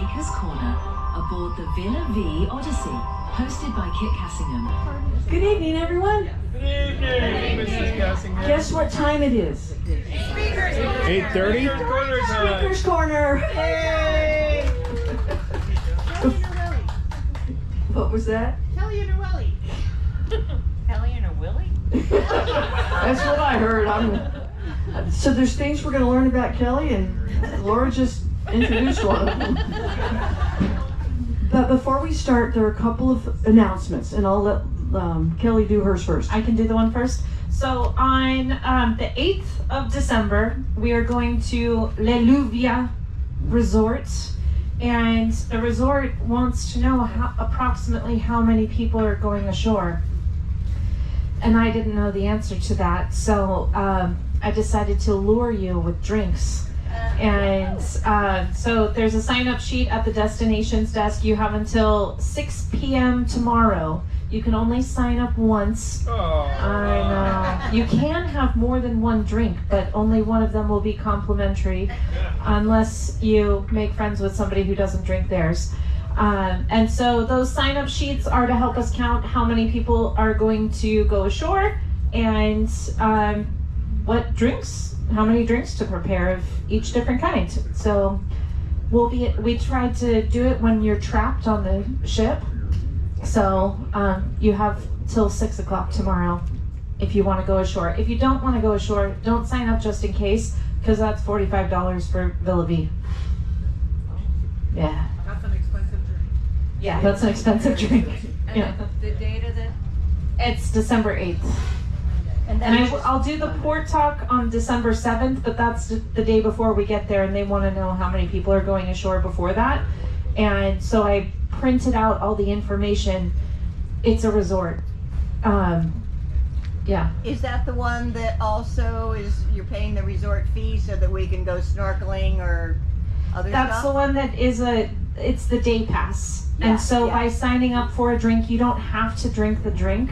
Speaker's Corner aboard the Villa Vie Odyssey, hosted by Kit Cassingham. Good evening, everyone. Good evening, Mrs. Cassingham. Guess what time it is? 8:30? Speaker's Corner. Hey! What was that? Kelly and her Willie. Kelly and her Willie? That's what I heard. So there's things we're going to learn about Kelly, and Laura just introduced one of them. But before we start, there are a couple of announcements, and I'll let Kelly do hers first. I can do the one first. So on the 8th of December, we are going to Le Louvia Resort, and the resort wants to know approximately how many people are going ashore. And I didn't know the answer to that, so I decided to lure you with drinks. And so there's a sign-up sheet at the destinations desk. You have until 6 p.m. tomorrow. You can only sign up once. I know. You can have more than one drink, but only one of them will be complimentary, unless you make friends with somebody who doesn't drink theirs. And so those sign-up sheets are to help us count how many people are going to go ashore, and how many drinks to prepare of each different kind. So we tried to do it when you're trapped on the ship. So you have till 6 o'clock tomorrow if you want to go ashore. If you don't want to go ashore, don't sign up just in case, because that's $45 for Villa Vie. Yeah. That's an expensive drink. Yeah, that's an expensive drink. And Yeah. the date of it? It's December 8th. And I'll do the port talk on December 7th, but that's the day before we get there, and they want to know how many people are going ashore before that. And so I printed out all the information. It's a resort. Yeah. Is that the one that also you're paying the resort fee so that we can go snorkeling or other stuff? That's the one that it's the day pass. Yeah, And so yeah. by signing up for a drink, you don't have to drink the drink.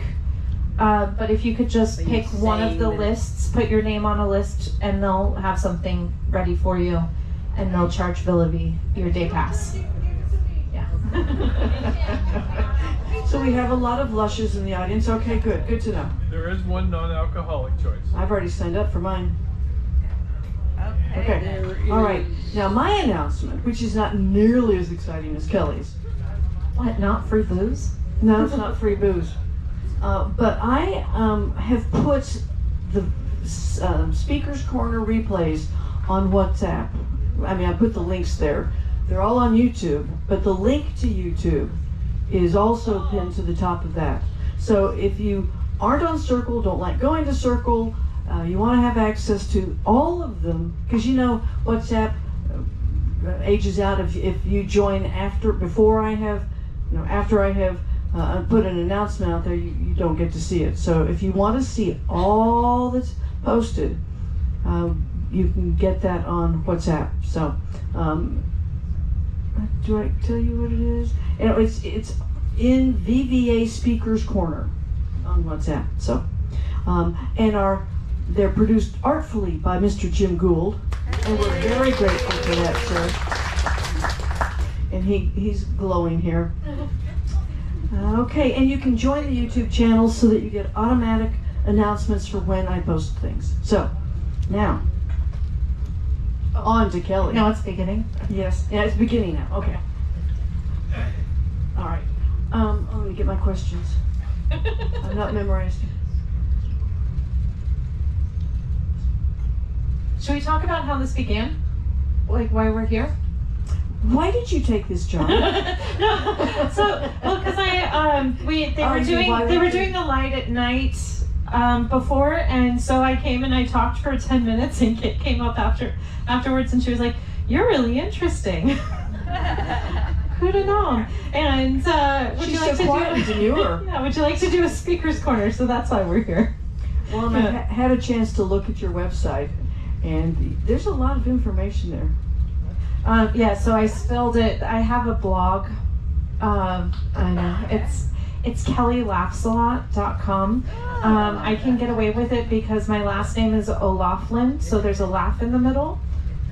But if you could just But pick you're one of saying the that- lists, put your name on a list, and they'll have something ready for you, and they'll charge Villa Vie your day pass. Yeah. So we have a lot of lushes in the audience. Okay, good to know. There is one non-alcoholic choice. I've already signed up for mine. Okay. Okay. All right. Now my announcement, which is not nearly as exciting as Kelly's. What, not free booze? No, it's not free booze. But I have put the Speaker's Corner replays on WhatsApp. I mean, I put the links there. They're all on YouTube, but the link to YouTube is also pinned to the top of that. So if you aren't on Circle, don't like going to Circle, you want to have access to all of them, because you know WhatsApp ages out if you join after I have put an announcement out there, you don't get to see it. So if you want to see all that's posted, you can get that on WhatsApp. So do I tell you what it is? It's in VVA Speaker's Corner on WhatsApp. So and they're produced artfully by Mr. Jim Gould, and we're very grateful for that, sir. And he's glowing here. Okay, and you can join the YouTube channel so that you get automatic announcements for when I post things. So, now, on to Kelly. No, it's beginning. Yes, yeah, it's beginning now. Okay. All right. I'm going to get my questions. I'm not memorized. Should we talk about how this began? Like why we're here? Why did you take this job? No, so because they were doing the light at night before, and so I came and I talked for 10 minutes, and Kit came up afterwards, and she was like, "You're really interesting." Who'd have known? And would you like to would you like to do a speaker's corner? So that's why we're here. Well, I had a chance to look at your website, and there's a lot of information there. Yeah, so I spelled it. I have a blog. I know it's kellylaughsalot.com. I can get away with it because my last name is O'Laughlin, so there's a laugh in the middle.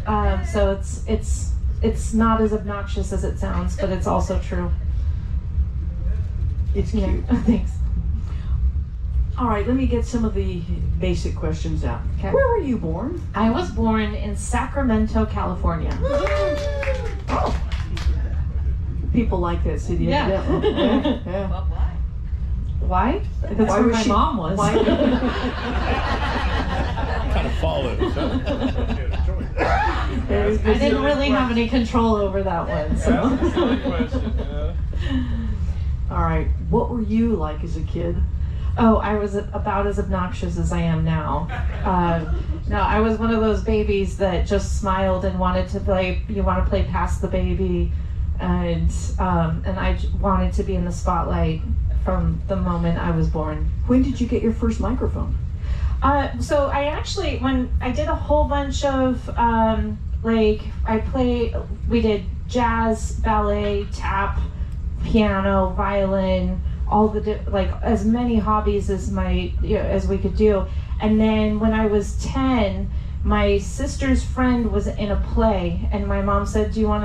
So it's it's not as obnoxious as it sounds, but it's also true. It's cute. Thanks. All right, let me get some of the basic questions out. Okay. Where were you born? I was born in Sacramento, California. Oh. People like that city. Yeah. evidently. Yeah. Well, why? Why? That's Why where was my she- mom was. why- Kind of follows. There's I the- didn't really have any control over that one. That's a So. silly question. All right, what were you like as a kid? Oh, I was about as obnoxious as I am now. No, I was one of those babies that just smiled and wanted to play. You want to play past the baby, and I wanted to be in the spotlight from the moment I was born. When did you get your first microphone? So I actually, when I did a whole bunch of we did jazz, ballet, tap, piano, violin, all the as many hobbies as as we could do. And then when I was 10, my sister's friend was in a play, and my mom said, "Do you want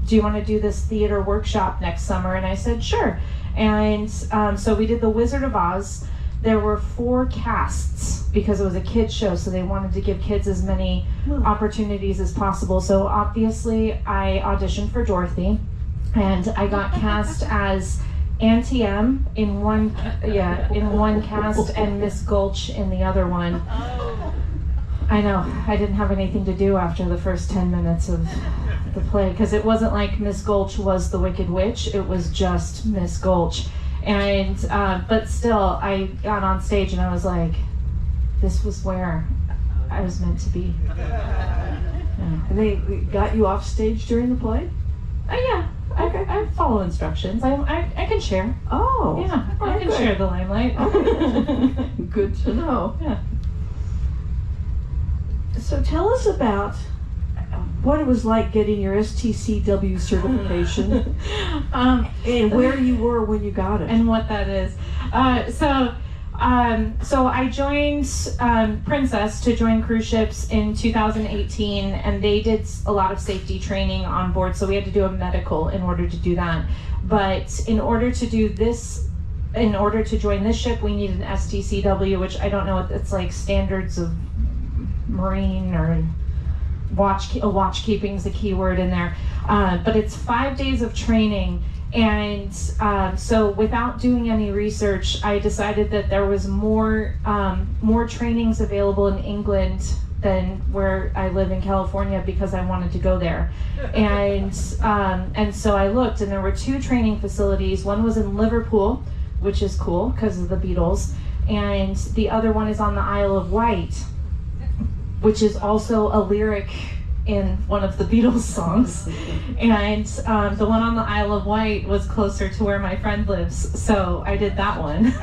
to do this theater workshop next summer?" And I said, "Sure." And so we did The Wizard of Oz. There were 4 casts because it was a kids show, so they wanted to give kids as many opportunities as possible. So obviously I auditioned for Dorothy, and I got cast as Auntie M in one cast and Miss Gulch in the other one. I know, I didn't have anything to do after the first 10 minutes of the play, because it wasn't like Miss Gulch was the Wicked Witch, it was just Miss Gulch. And but still, I got on stage and I was like, this was where I was meant to be. Yeah. And they got you off stage during the play? Yeah, I follow instructions. I can share. Oh. Yeah, I can okay. share the limelight. Good to know. Yeah. So tell us about what it was like getting your STCW certification and where you were when you got it. And what that is. So I joined Princess to join cruise ships in 2018, and they did a lot of safety training on board, so we had to do a medical in order to do that. But in order to join this ship, we need an STCW, which I don't know what it's like, standards of marine or watchkeeping is the key word in there. But it's 5 days of training. And so without doing any research, I decided that there was more trainings available in England than where I live in California, because I wanted to go there. And so I looked, and there were 2 training facilities. One was in Liverpool, which is cool because of the Beatles, and the other one is on the Isle of Wight, which is also a lyric in one of the Beatles songs. And the one on the Isle of Wight was closer to where my friend lives, so I did that one.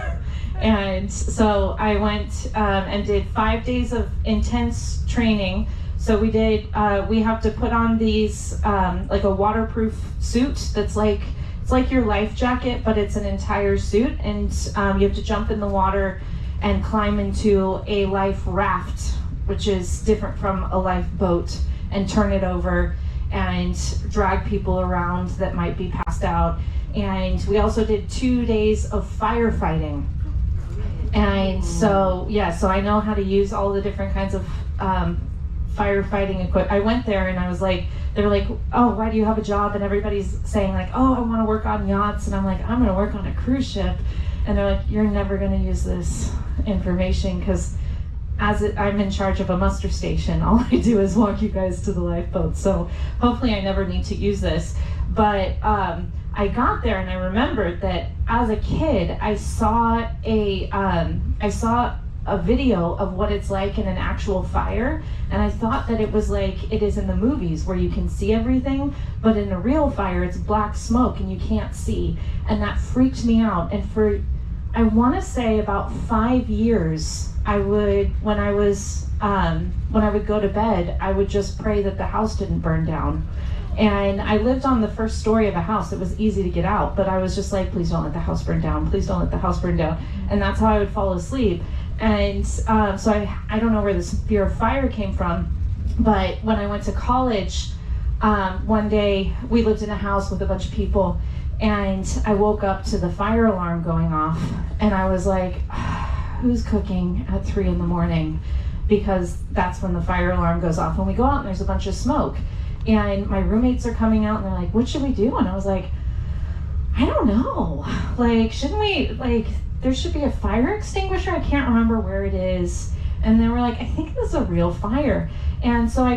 And so I went and did 5 days of intense training. So we have to put on these, like a waterproof suit that's like, it's like your life jacket, but it's an entire suit. And you have to jump in the water and climb into a life raft, which is different from a lifeboat, and turn it over and drag people around that might be passed out. And we also did 2 days of firefighting. And so I know how to use all the different kinds of firefighting equipment. I went there and I was like, they were like, "Oh, why do you have a job?" And everybody's saying like, "Oh, I want to work on yachts." And I'm like, "I'm gonna work on a cruise ship." And they're like, "You're never gonna use this information, because I'm in charge of a muster station. All I do is walk you guys to the lifeboat. So hopefully I never need to use this." But I got there and I remembered that as a kid, I saw a video of what it's like in an actual fire, and I thought that it was like it is in the movies where you can see everything, but in a real fire it's black smoke and you can't see, and that freaked me out. And for, I want to say, about 5 years, when I would go to bed, I would just pray that the house didn't burn down. And I lived on the first story of a house. It was easy to get out, but I was just like, please don't let the house burn down. Please don't let the house burn down. And that's how I would fall asleep. And so I don't know where this fear of fire came from, but when I went to college, one day we lived in a house with a bunch of people, and I woke up to the fire alarm going off, and I was like, who's cooking at 3 a.m? Because that's when the fire alarm goes off. When we go out and there's a bunch of smoke, and my roommates are coming out and they're like, what should we do? And I was like, I don't know. Like, shouldn't we, like, there should be a fire extinguisher. I can't remember where it is. And then we're like, I think this is a real fire. And so I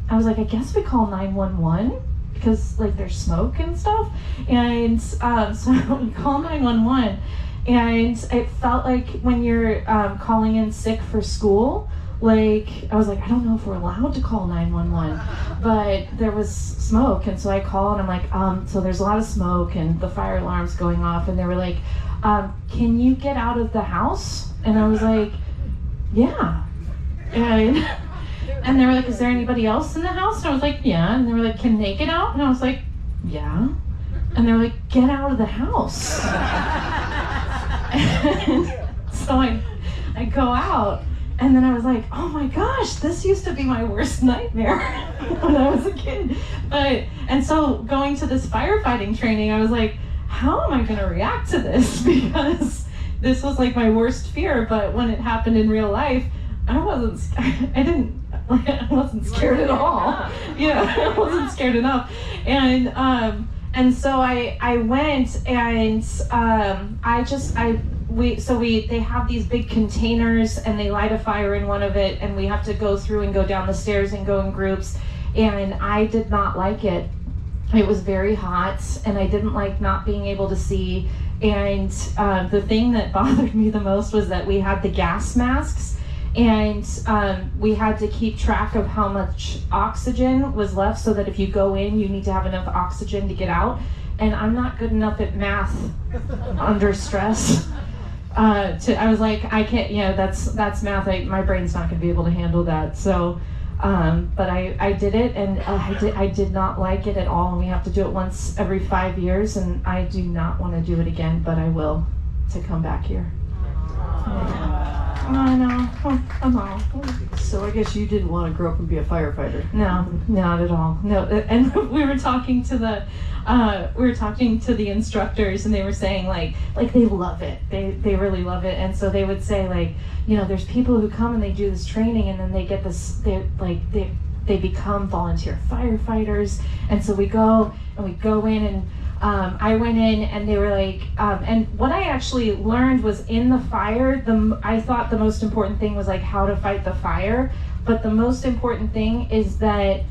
was like, I guess we call 911 because like there's smoke and stuff. And so we call 911. And it felt like when you're calling in sick for school, like, I was like, I don't know if we're allowed to call 911, but there was smoke. And so I called and I'm like, so there's a lot of smoke and the fire alarm's going off. And they were like, can you get out of the house? And I was like, yeah. And they were like, is there anybody else in the house? And I was like, yeah. And they were like, can they get out? And I was like, yeah. And they were like, get out of the house. And so I go out, and then I was like, oh my gosh, this used to be my worst nightmare when I was a kid. And so going to this firefighting training, I was like, how am I going to react to this? Because this was like my worst fear, but when it happened in real life, I wasn't scared at all. Yeah, I wasn't scared enough. And so I went, and they have these big containers, and they light a fire in one of it, and we have to go through and go down the stairs and go in groups. And I did not like it. It was very hot, and I didn't like not being able to see. And the thing that bothered me the most was that we had the gas masks, and we had to keep track of how much oxygen was left, so that if you go in, you need to have enough oxygen to get out. And I'm not good enough at math under stress. I was like, I can't, that's math. My brain's not going to be able to handle that. So, but I did it, and I did not like it at all. And we have to do it once every 5 years, and I do not want to do it again, but I will, to come back here. I know. So I guess you didn't want to grow up and be a firefighter. No, not at all. No, and we were talking to the instructors, and they were saying like they love it. They really love it, and so they would say like, there's people who come and they do this training, and then they get this. They become volunteer firefighters, and so we go in and. I went in, and they were like, and what I actually learned was in the fire, I thought the most important thing was like how to fight the fire, but the most important thing is that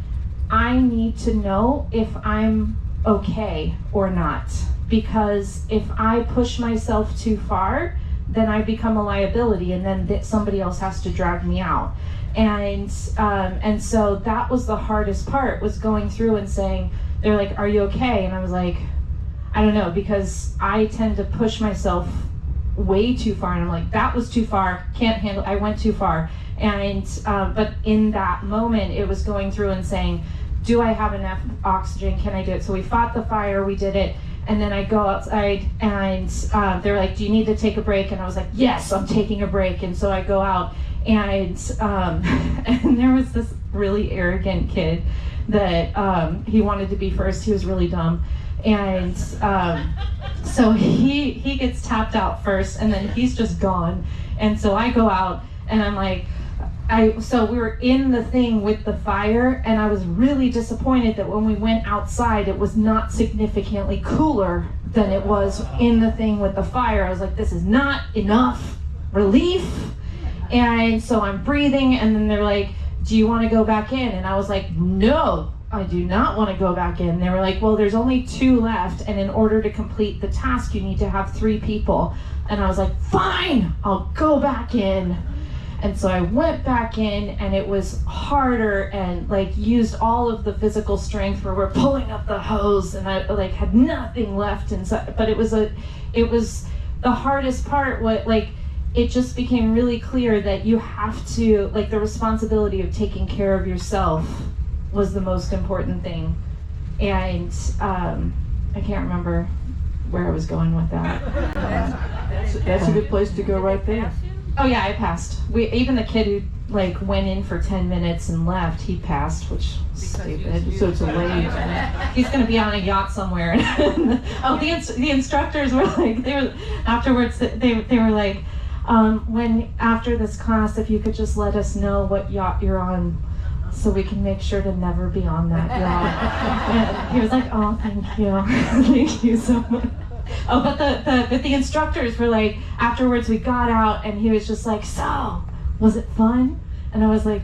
I need to know if I'm okay or not, because if I push myself too far, then I become a liability, and then somebody else has to drag me out. And so that was the hardest part, was going through and saying, they're like, are you okay? And I was like, I don't know, because I tend to push myself way too far, and I'm like, that was too far, can't handle, I went too far. And but in that moment, it was going through and saying, do I have enough oxygen, can I do it? So we fought the fire, we did it, and then I go outside, and they're like, do you need to take a break? And I was like, yes, I'm taking a break. And so I go out, and and there was this really arrogant kid that he wanted to be first. He was really dumb. And so he gets tapped out first, and then he's just gone. And so I go out, and I'm like, so we were in the thing with the fire, and I was really disappointed that when we went outside, it was not significantly cooler than it was in the thing with the fire. I was like, this is not enough relief. And so I'm breathing, and then they're like, do you want to go back in? And I was like, no, I do not want to go back in. They were like, well, there's only 2 left, and in order to complete the task, you need to have 3 people. And I was like, fine, I'll go back in. And so I went back in, and it was harder, and like used all of the physical strength where we're pulling up the hose, and I like had nothing left inside. But it was the hardest part. It just became really clear that you have to, like, the responsibility of taking care of yourself was the most important thing. And I can't remember where I was going with that. That's a good place to go right there. Oh yeah, I passed. Even the kid who like went in for 10 minutes and left, he passed, which was stupid. So it's a lady. He's gonna be on a yacht somewhere. The instructors were like, afterwards they were like, when after this class, if you could just let us know what yacht you're on, so we can make sure to never be on that yacht. And he was like, oh, thank you, thank you so much. Oh, but the instructors were like, afterwards we got out, and he was just like, so, was it fun? And I was like,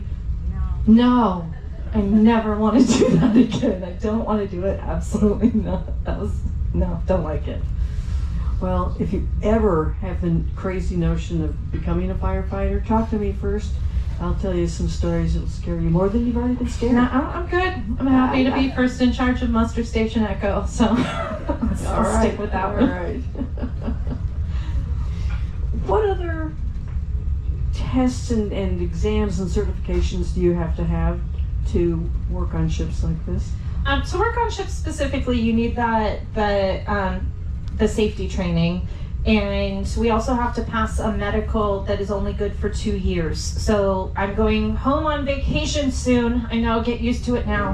no, I never want to do that again. I don't want to do it, absolutely not. Don't like it. Well, if you ever have the crazy notion of becoming a firefighter, talk to me first. I'll tell you some stories that'll scare you more than you've already been scared. No, I'm good. I'm happy to be first in charge of Muster Station Echo, so I'll stick with that one. All right. What other tests and exams and certifications do you have to work on ships like this? To work on ships specifically, you need the safety training, and we also have to pass a medical that is only good for 2 years. So I'm going home on vacation soon. I know, get used to it now,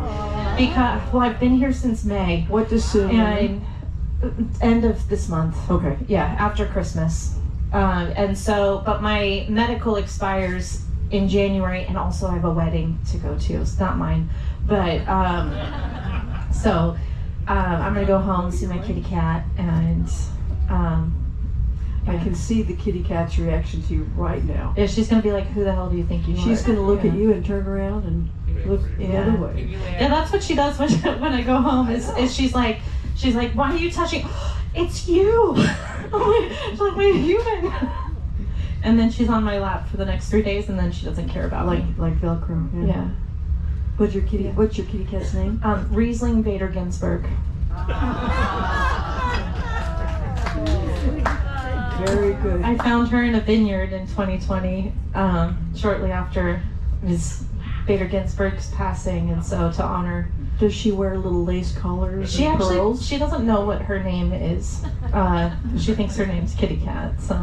because I've been here since May. What does soon mean? And end of this month. Okay. Yeah, after Christmas. And so, but my medical expires in January, and also I have a wedding to go to. It's not mine, but so I'm gonna go home, see my kitty cat, and I can see the kitty cat's reaction to you right now. yeah, she's gonna be like, "Who the hell do you think you are?" She's gonna look Yeah. at you and turn around and look the other way. Yeah, that's what she does when I go home. Is she's like, "Why are you touching?" It's you. She's like, "Wait, human." And then she's on my lap for the next 3 days, and then she doesn't care about me. Like Velcro. Yeah. What's your kitty cat's name? Riesling Vader Ginsburg. Very good. I found her in a vineyard in 2020, shortly after Ms. Vader Ginsburg's passing, and so to honor. Does she wear little lace collars She and actually, pearls? she doesn't know what her name is. She thinks her name's Kitty Cat. So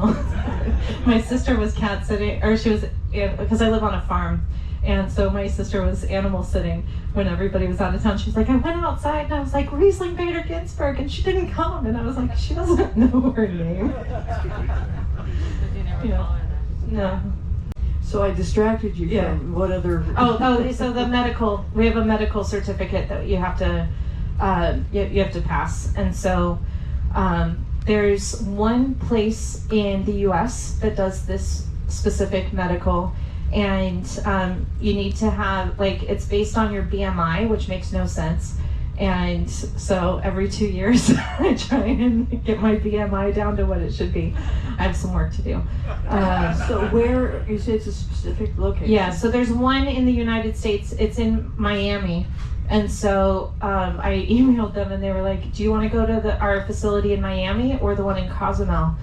my sister was cat sitting, or she was, because I live on a farm. And so my sister was animal sitting when everybody was out of town. She's like, I went outside and I was like, Riesling Vader Ginsburg, and she didn't come. And I was like, she doesn't know her name. Yeah. No. So I distracted you from what other... Oh, so the medical, we have a medical certificate that you have to, you have to pass. And so there's one place in the US that does this specific medical, and you need to have, like, it's based on your BMI, which makes no sense. And so every 2 years I try and get my BMI down to what it should be. I have some work to do. So where, you say it's a specific location? Yeah, so there's one in the United States. It's in Miami. And so I emailed them and they were like, do you want to go to our facility in Miami or the one in Cozumel,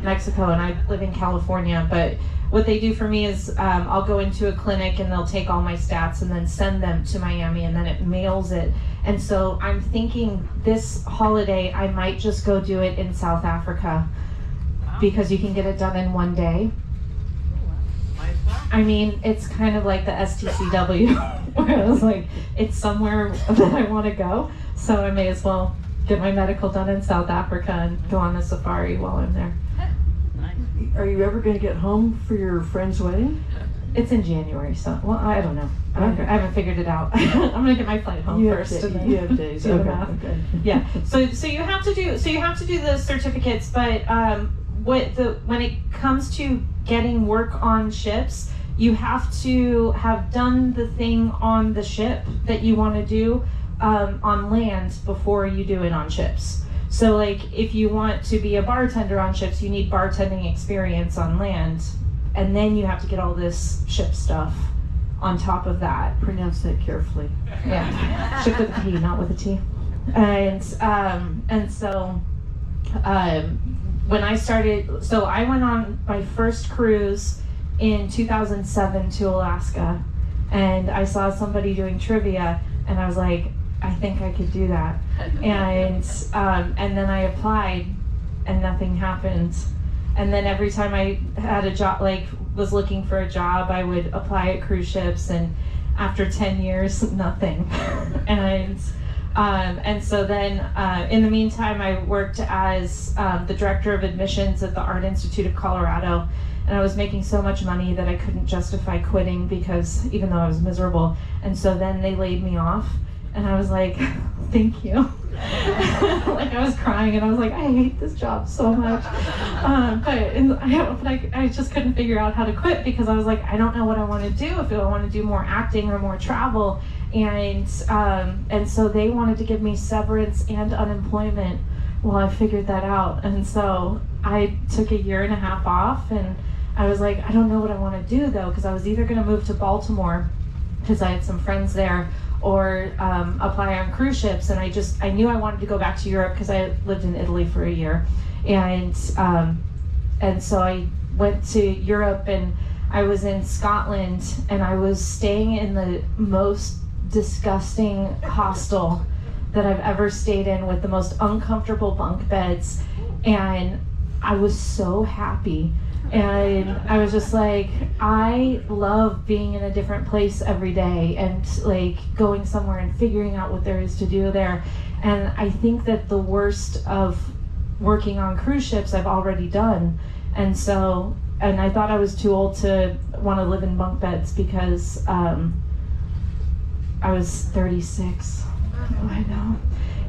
Mexico? And I live in California, but what they do for me is I'll go into a clinic and they'll take all my stats and then send them to Miami, and then it mails it. And so I'm thinking this holiday I might just go do it in South Africa, because you can get it done in 1 day. I mean, it's kind of like the STCW, where I was like, it's somewhere that I want to go, so I may as well get my medical done in South Africa and go on a safari while I'm there. Are you ever going to get home for your friend's wedding? It's in January, so, well, I don't know. Okay. I haven't figured it out. I'm gonna get my flight home first. And then You have days. do the Okay. math. Okay. Yeah. So you have to do the certificates, but when it comes to getting work on ships, you have to have done the thing on the ship that you want to do on land before you do it on ships. So, like, if you want to be a bartender on ships, you need bartending experience on land, and then you have to get all this ship stuff on top of that. Pronounce that carefully. Yeah, ship with a P, not with a T. And so when I started, so I went on my first cruise in 2007 to Alaska, and I saw somebody doing trivia, and I was like, I think I could do that. And then I applied, and nothing happened. And then every time I had a job, like was looking for a job, I would apply at cruise ships, and after 10 years, nothing. And so then in the meantime, I worked as the director of admissions at the Art Institute of Colorado, and I was making so much money that I couldn't justify quitting, because even though I was miserable. And so then they laid me off, and I was like, thank you. Like I was crying, and I was like, I hate this job so much. But I just couldn't figure out how to quit, because I was like, I don't know what I want to do, if I want to do more acting or more travel. And so they wanted to give me severance and unemployment while I figured that out. And so I took a year and a half off, and I was like, I don't know what I want to do though, because I was either going to move to Baltimore, because I had some friends there, or apply on cruise ships. And I knew I wanted to go back to Europe, because I lived in Italy for a year. And so I went to Europe, and I was in Scotland, and I was staying in the most disgusting hostel that I've ever stayed in, with the most uncomfortable bunk beds. And I was so happy. And I was just like, I love being in a different place every day, and like going somewhere and figuring out what there is to do there. And I think that the worst of working on cruise ships I've already done. And I thought I was too old to want to live in bunk beds, because I was 36. I know.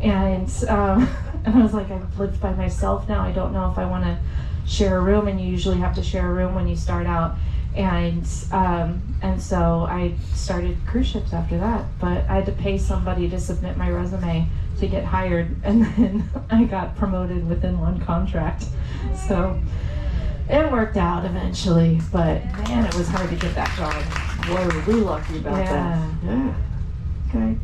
And I was like, I've lived by myself now. I don't know if I want to share a room, and you usually have to share a room when you start out. And so I started cruise ships after that, but I had to pay somebody to submit my resume to get hired, and then I got promoted within one contract. So it worked out eventually, but man, it was hard to get that job. Boy, were we lucky about that. Yeah. Okay.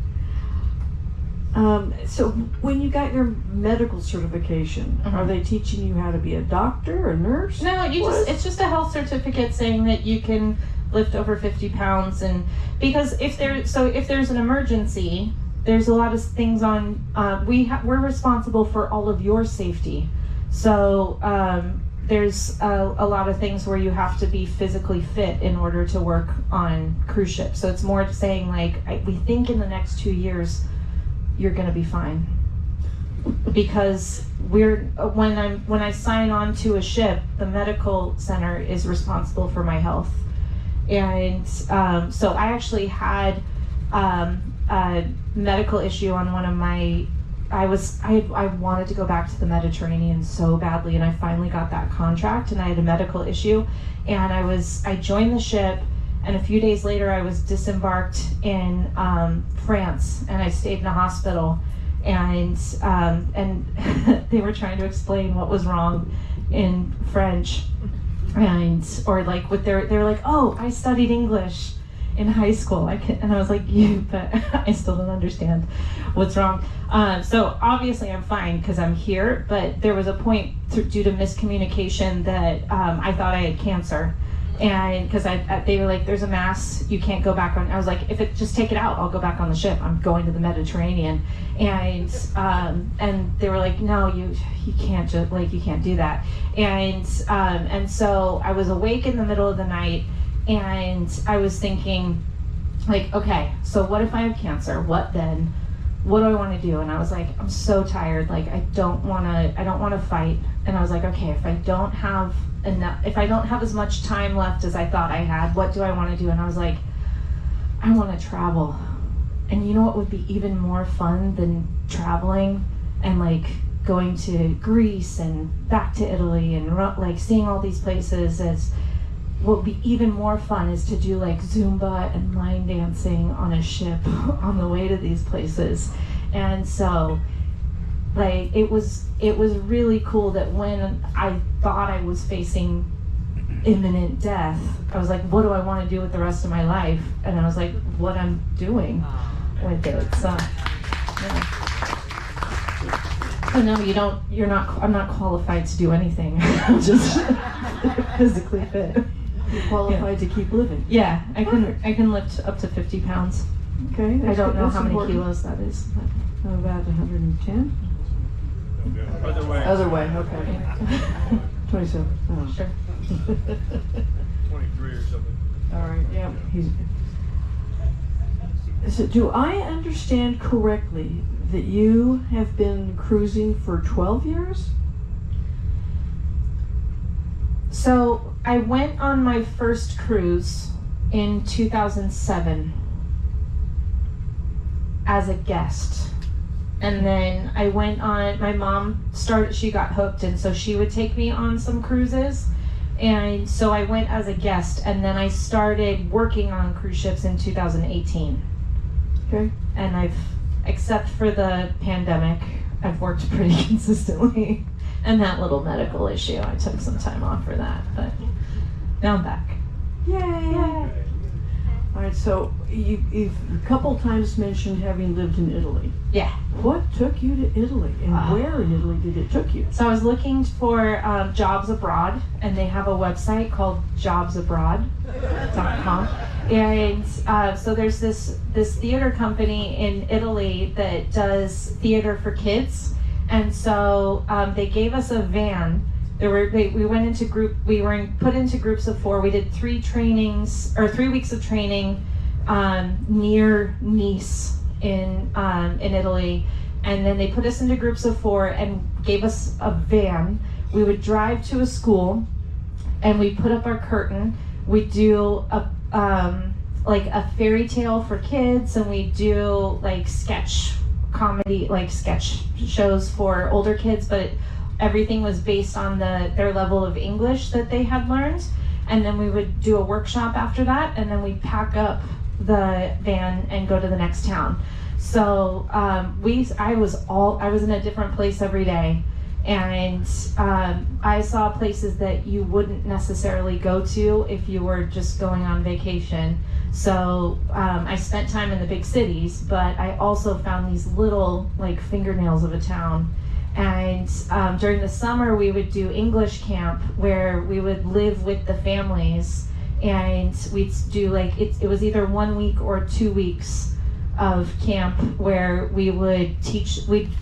So when you got your medical certification, are they teaching you how to be a doctor or nurse? No, it's just a health certificate saying that you can lift over 50 pounds. And because if there's an emergency, there's a lot of things on, we're responsible for all of your safety. So there's a lot of things where you have to be physically fit in order to work on cruise ships. So it's more saying like, we think in the next 2 years, you're going to be fine, because when I sign on to a ship, the medical center is responsible for my health. And so I actually had a medical issue on one of my, I wanted to go back to the Mediterranean so badly, and I finally got that contract, and I had a medical issue, and I joined the ship. And a few days later, I was disembarked in France, and I stayed in a hospital, and they were trying to explain what was wrong in French, they were like, oh, I studied English in high school. And I was like, but I still don't understand what's wrong. So obviously I'm fine because I'm here, but there was a point due to miscommunication that I thought I had cancer. And because they were like, there's a mass, you can't go back on. I was like, just take it out, I'll go back on the ship. I'm going to the Mediterranean. And they were like, no, you can't you can't do that. And so I was awake in the middle of the night, and I was thinking, like, okay, so what if I have cancer? What then? What do I want to do? And I was like, I'm so tired. Like, I don't want to fight. And I was like, okay, if I don't have as much time left as I thought I had, what do I want to do? And I was like, I want to travel. And you know what would be even more fun than traveling and like going to Greece and back to Italy and like seeing all these places? What would be even more fun is to do like Zumba and line dancing on a ship on the way to these places. And so like it was really cool that when I thought I was facing imminent death, I was like, what do I want to do with the rest of my life? And I was like, what I'm doing with it. So yeah. Oh no, I'm not qualified to do anything. I'm just physically fit. You're qualified to keep living. Yeah, I can lift up to 50 pounds. Okay. I don't know how many important. kilos that is. But About 110? Other way. Other way, okay. 27. Oh. Sure. 23 or something. All right, yeah. So do I understand correctly that you have been cruising for 12 years? So I went on my first cruise in 2007 as a guest. And then I went on, my mom she got hooked, and so she would take me on some cruises. And so I went as a guest, and then I started working on cruise ships in 2018. Okay. And except for the pandemic, I've worked pretty consistently. And that little medical issue, I took some time off for that, but now I'm back. Yay! All right, so you've a couple times mentioned having lived in Italy. Yeah. What took you to Italy, and where in Italy did it took you? So I was looking for jobs abroad, and they have a website called jobsabroad.com. And so there's this theater company in Italy that does theater for kids. And so they gave us a van. We were put into groups of 4. We did 3 weeks of training near Nice in Italy, and then they put us into groups of 4 and gave us a van. We would drive to a school, and we put up our curtain. We do a fairy tale for kids, and we do like sketch comedy, like sketch shows for older kids, but everything was based on their level of English that they had learned. And then we would do a workshop after that, and then we'd pack up the van and go to the next town. So I was in a different place every day, and I saw places that you wouldn't necessarily go to if you were just going on vacation. So I spent time in the big cities, but I also found these little like fingernails of a town. And during the summer, we would do English camp, where we would live with the families, and we'd do it was either 1 week or 2 weeks of camp where we'd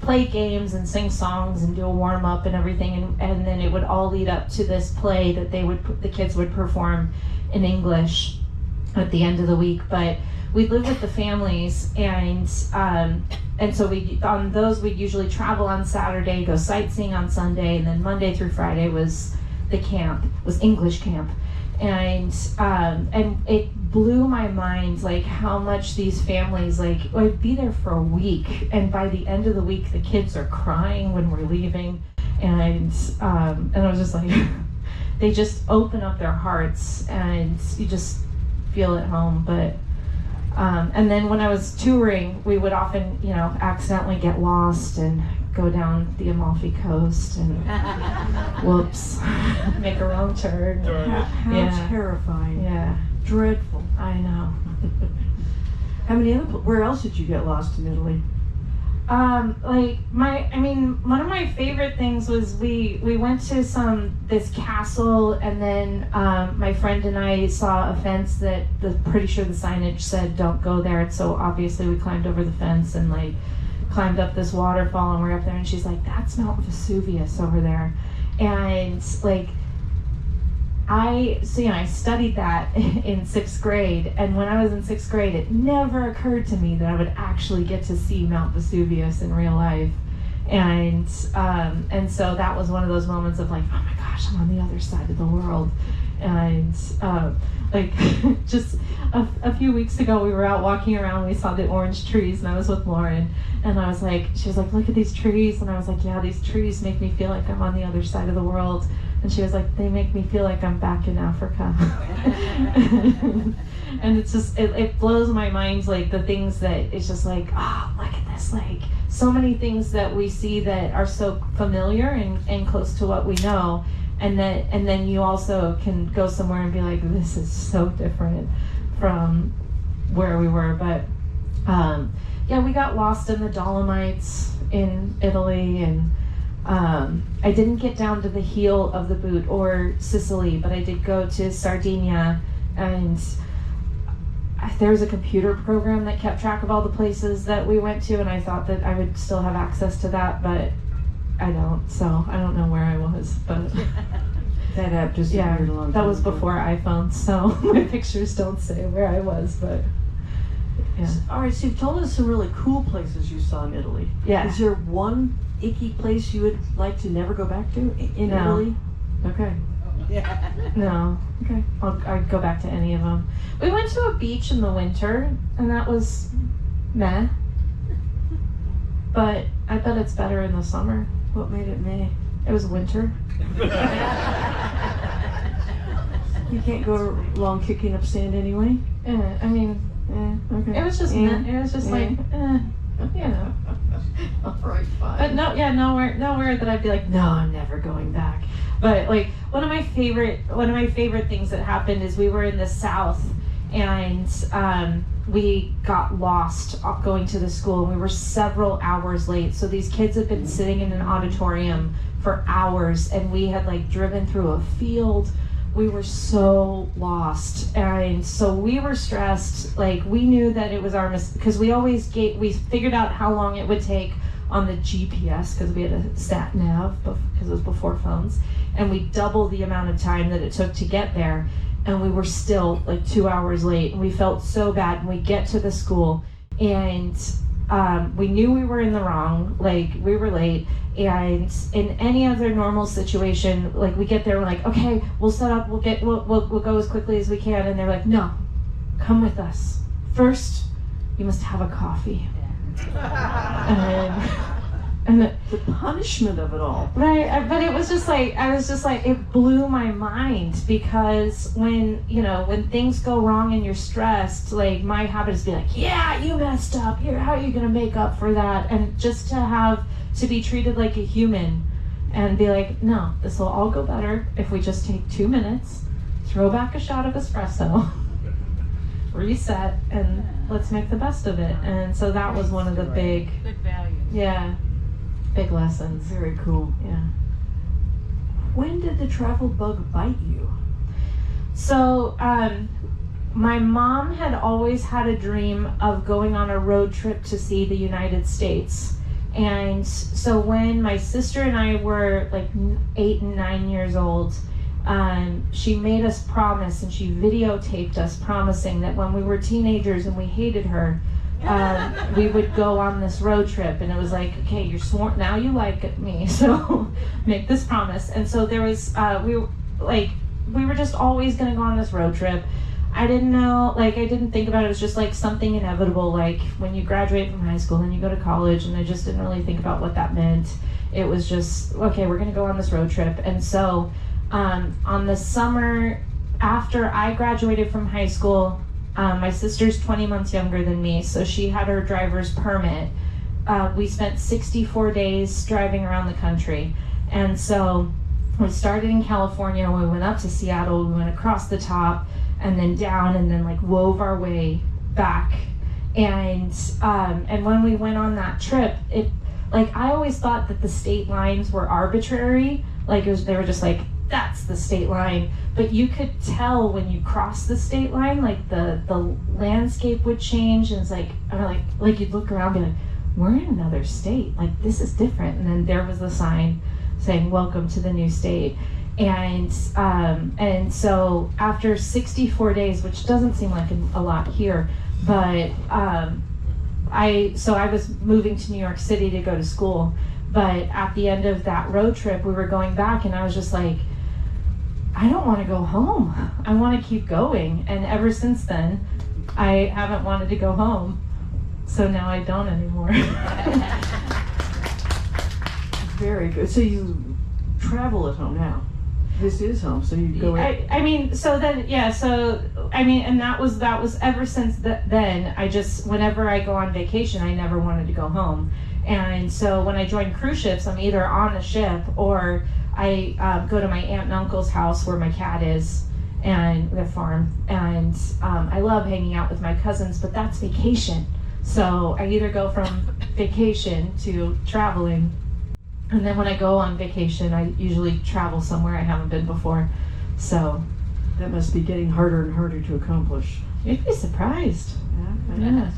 play games and sing songs and do a warm up and everything, and then it would all lead up to this play that the kids would perform in English at the end of the week. But we'd live with the families, and so on those we'd usually travel on Saturday, go sightseeing on Sunday, and then Monday through Friday was English camp. And it blew my mind, like how much these families, like I'd be there for a week, and by the end of the week the kids are crying when we're leaving, and I was just like they just open up their hearts, and you just feel at home. But and then when I was touring, we would often, accidentally get lost and go down the Amalfi Coast and whoops, make a wrong turn. How terrifying. Yeah. Dreadful. I know. Where else did you get lost in Italy? One of my favorite things was we went to this castle, and then my friend and I saw a fence that pretty sure the signage said don't go there, and so obviously we climbed over the fence and climbed up this waterfall, and we're up there, and she's like, that's Mount Vesuvius over there. And I studied that in 6th grade, and when I was in 6th grade, it never occurred to me that I would actually get to see Mount Vesuvius in real life. And so that was one of those moments of like, oh my gosh, I'm on the other side of the world. And just a few weeks ago, we were out walking around, we saw the orange trees, and I was with Lauren, and she was like, look at these trees, and I was like, yeah, these trees make me feel like I'm on the other side of the world. And she was like, they make me feel like I'm back in Africa. And it's just, it blows my mind, like the things that it's just like, oh, look at this, like so many things that we see that are so familiar and close to what we know. And then you also can go somewhere and be like, this is so different from where we were. But we got lost in the Dolomites in Italy, and I didn't get down to the heel of the boot or Sicily, but I did go to Sardinia, and there was a computer program that kept track of all the places that we went to, and I thought that I would still have access to that, but I don't, so I don't know where I was, but That app disappeared a long time that was ago. before iPhone, so my pictures don't say where I was, but yeah. All right, so you've told us some really cool places you saw in Italy. Yeah. Is there one icky place you would like to never go back to in No. Italy? Okay. Yeah. No. Okay. I'd go back to any of them. We went to a beach in the winter, and that was meh. But I bet it's better in the summer. What made it May? It was winter. You can't go along kicking up sand anyway. I mean, Okay. it was just meh. It was just like, you know. All right, fine. But no, yeah, nowhere that I'd be like, no, I'm never going back. But like one of my favorite things that happened is we were in the South, and we got lost going to the school, and we were several hours late. So these kids had been sitting in an auditorium for hours, and we had like driven through a field. We were so lost, and so we were stressed. Like, we knew that it was our mistake, because we figured out how long it would take on the GPS, because we had a sat nav, because it was before phones, and we doubled the amount of time that it took to get there, and we were still like 2 hours late, and we felt so bad. And we get to the school, and we knew we were in the wrong, like we were late. And in any other normal situation, like we get there, we're like, okay, we'll set up, we'll go as quickly as we can. And they're like, no, come with us. First, you must have a coffee. And the punishment of it all. right, but it was just like, it blew my mind, because when things go wrong and you're stressed, like my habit is to be like, yeah, you messed up. How are you gonna make up for that? And just to be treated like a human and be like, no, this will all go better if we just take 2 minutes, throw back a shot of espresso, reset, and let's make the best of it. And so that was one of the big lessons. Very cool. Yeah. When did the travel bug bite you? So my mom had always had a dream of going on a road trip to see the United States. And so when my sister and I were like 8 and 9 years old, she made us promise, and she videotaped us promising that when we were teenagers and we hated her, we would go on this road trip. And it was like, okay, you're sworn, now you like me, so make this promise. And so there was, we were just always gonna go on this road trip. I didn't know, I didn't think about it. It was just like something inevitable, like when you graduate from high school, then you go to college, and I just didn't really think about what that meant. It was just, okay, we're gonna go on this road trip. And so on the summer after I graduated from high school, my sister's 20 months younger than me, so she had her driver's permit. We spent 64 days driving around the country. And so we started in California, we went up to Seattle, we went across the top, and then down, and then wove our way back. And when we went on that trip, I always thought that the state lines were arbitrary. They were just like, that's the state line. But you could tell when you crossed the state line, the landscape would change, and it's like you'd look around and be like, we're in another state. This is different. And then there was the sign saying, welcome to the new state. And so after 64 days, which doesn't seem like a lot here, but I was moving to New York City to go to school. But at the end of that road trip, we were going back, and I was just like, I don't want to go home. I want to keep going. And ever since then, I haven't wanted to go home. So now I don't anymore. Very good. So you travel at home now. This is home, so you go in. And that was ever since then. I just, whenever I go on vacation, I never wanted to go home. And so when I join cruise ships, I'm either on a ship, or I go to my aunt and uncle's house where my cat is, and their farm. And I love hanging out with my cousins, but that's vacation. So I either go from vacation to traveling. And then when I go on vacation, I usually travel somewhere I haven't been before. So that must be getting harder and harder to accomplish. You'd be surprised. Yeah.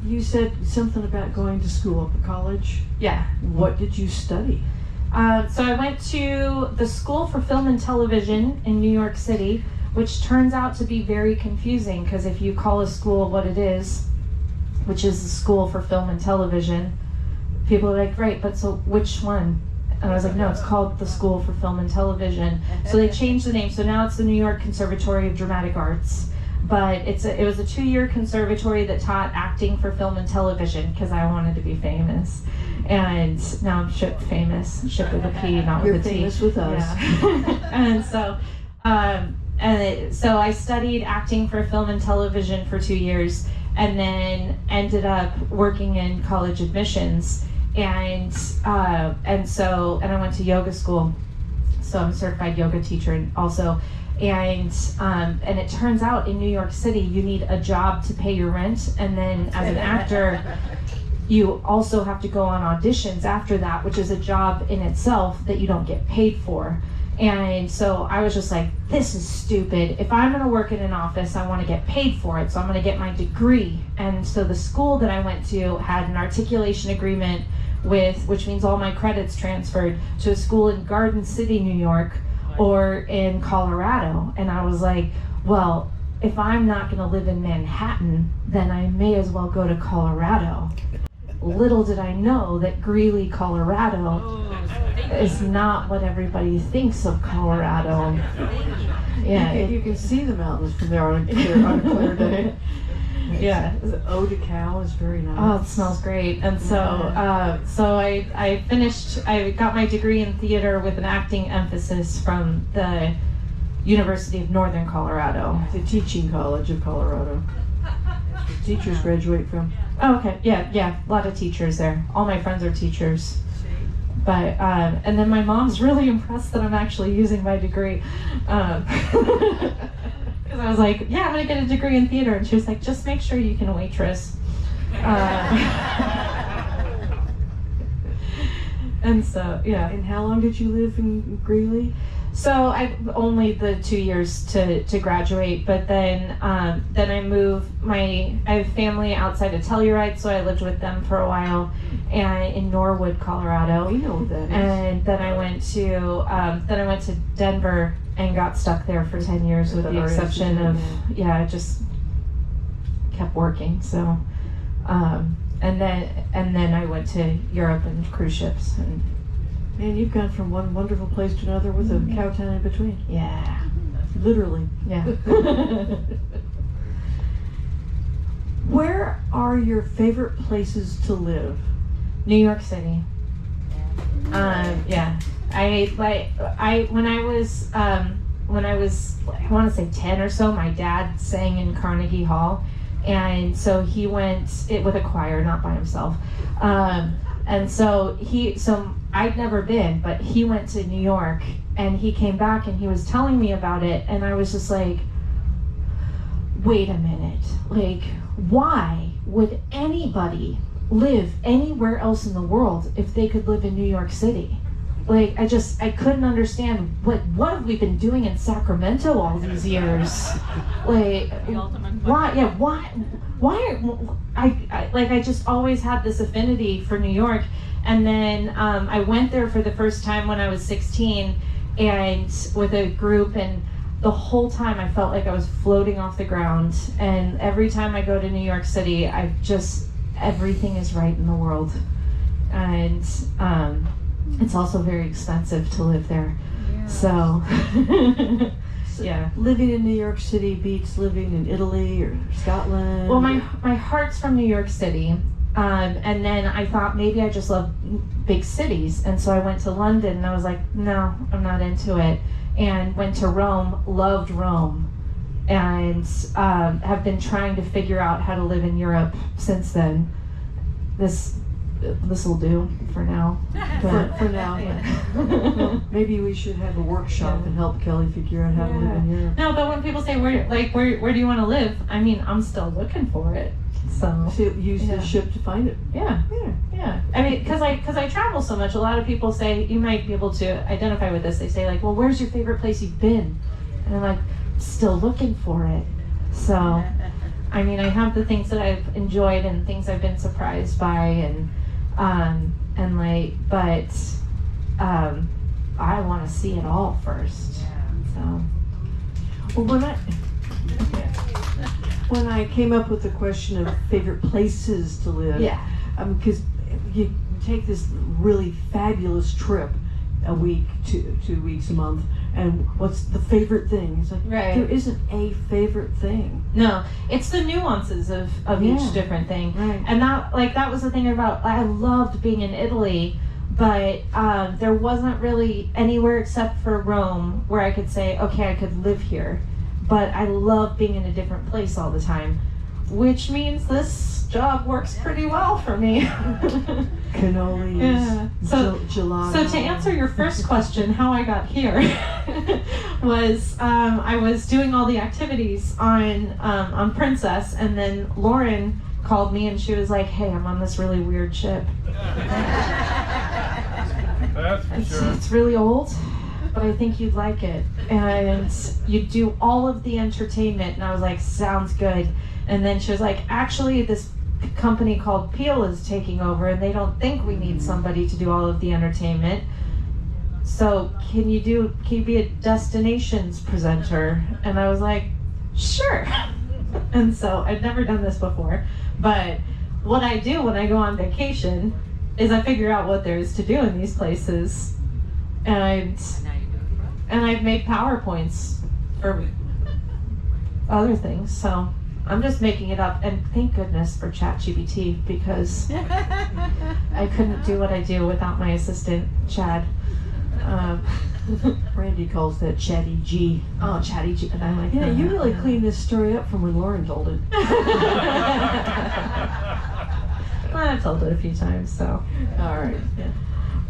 You said something about going to school, up at college. Yeah. What did you study? So I went to the School for Film and Television in New York City, which turns out to be very confusing because if you call a school what it is, which is the School for Film and Television, people are like, right, but so which one? And I was like, no, it's called the School for Film and Television. So they changed the name. So now it's the New York Conservatory of Dramatic Arts. But it was a 2-year conservatory that taught acting for film and television because I wanted to be famous. And now I'm ship famous, ship with a P, not You're with a T. famous with us. Yeah. So I studied acting for film and television for 2 years, and then ended up working in college admissions. And I went to yoga school, so I'm a certified yoga teacher also. And it turns out in New York City you need a job to pay your rent, and then as an actor you also have to go on auditions after that, which is a job in itself that you don't get paid for. And so I was just like, this is stupid. If I'm gonna work in an office, I wanna get paid for it, so I'm gonna get my degree. And so the school that I went to had an articulation agreement which means all my credits transferred to a school in Garden City, New York, or in Colorado. And I was like, well, if I'm not gonna live in Manhattan, then I may as well go to Colorado. Little did I know that Greeley, Colorado is not what everybody thinks of Colorado. Yeah, You can see the mountains from there on a clear day. yeah. Eau de Cow is very nice. Oh, it smells great. And so I finished, I got my degree in theater with an acting emphasis from the University of Northern Colorado. The Teaching College of Colorado. Teachers graduate from. Oh, okay. Yeah. A lot of teachers there. All my friends are teachers. But, and then my mom's really impressed that I'm actually using my degree. Because I was like, yeah, I'm going to get a degree in theater. And she was like, just make sure you can waitress. And so, yeah. And how long did you live in Greeley? So I only the 2 years to graduate, but then I moved. I have family outside of Telluride, so I lived with them for a while, and in Norwood, Colorado. We know what that is. And then I went to Denver and got stuck there for 10 years, with the exception of I just kept working. So and then I went to Europe and cruise ships and. Man, you've gone from one wonderful place to another with a cow town in between. Yeah. Literally. Yeah. Where are your favorite places to live? New York City. Yeah. I when I want to say 10 or so, my dad sang in Carnegie Hall, and so he went with a choir, not by himself. And so I'd never been, but he went to New York and he came back and he was telling me about it, and I was just like, wait a minute, like, why would anybody live anywhere else in the world if they could live in New York City? Like, I couldn't understand what have we been doing in Sacramento all these years? Like, why? Yeah, why? I just always had this affinity for New York, and then I went there for the first time when I was 16, and with a group, and the whole time I felt like I was floating off the ground. And every time I go to New York City, everything is right in the world, and it's also very expensive to live there. Yeah. So, yeah. Living in New York City beats living in Italy or Scotland. Well, my heart's from New York City, and then I thought maybe I just love big cities, and so I went to London, and I was like, no, I'm not into it, and went to Rome, loved Rome, and have been trying to figure out how to live in Europe since then. This will do for now. But for now, well, maybe we should have a workshop and help Kelly figure out how to live in Europe. No, but when people say where do you want to live? I mean, I'm still looking for it. So Use the ship to find it. Yeah. I mean, because I travel so much. A lot of people say, you might be able to identify with this. They say like, well, where's your favorite place you've been? And I'm like, still looking for it. So, I mean, I have the things that I've enjoyed and things I've been surprised by, but I want to see it all first. So. Well, when I came up with the question of favorite places to live, Yeah. because you take this really fabulous trip a week, 2 weeks, a month, and what's the favorite thing? It's like, Right. there isn't a favorite thing. No, it's the nuances of Yeah. each different thing. Right. And that was the thing about, I loved being in Italy, but there wasn't really anywhere except for Rome where I could say, okay, I could live here. But I love being in a different place all the time, which means this job works pretty well for me. Cannolis, Yeah. gelato. So to answer your first question, how I got here was I was doing all the activities on Princess, and then Lauren called me and she was like, "Hey, I'm on this really weird ship. That's for sure. It's really old, but I think you'd like it, and you do all of the entertainment." And I was like, "Sounds good." And then she was like, "Actually, this company called Peel is taking over, and they don't think we need somebody to do all of the entertainment. So can you be a destinations presenter?" And I was like, "Sure." And so I'd never done this before, but what I do when I go on vacation is I figure out what there is to do in these places, and I've made PowerPoints for other things. So I'm just making it up, and thank goodness for ChatGPT, because I couldn't do what I do without my assistant, Chad. Randy calls that Chatty G. Oh, Chatty G, and I'm like, Yeah, you really cleaned this story up from when Lauren told it. Well, I've told it a few times, so. All right. Yeah.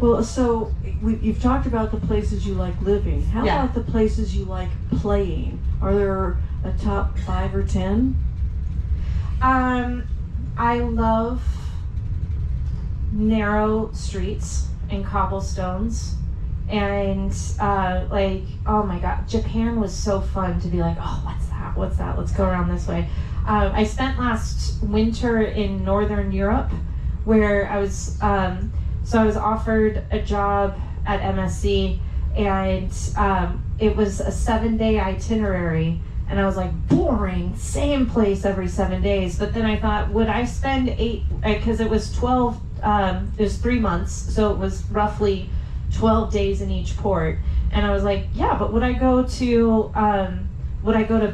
Well, so you've talked about the places you like living. How Yeah. about the places you like playing? Are there a top 5 or 10? I love narrow streets and cobblestones, and like, oh my god, Japan was so fun to be like, oh, what's that, let's go around this way. I spent last winter in Northern Europe, where I was so I was offered a job at MSC, and it was a 7-day itinerary. And I was like, boring, same place every 7 days. But then I thought, would I spend 8, because it was 12, it was 3 months, so it was roughly 12 days in each port. And I was like, yeah, but would I go to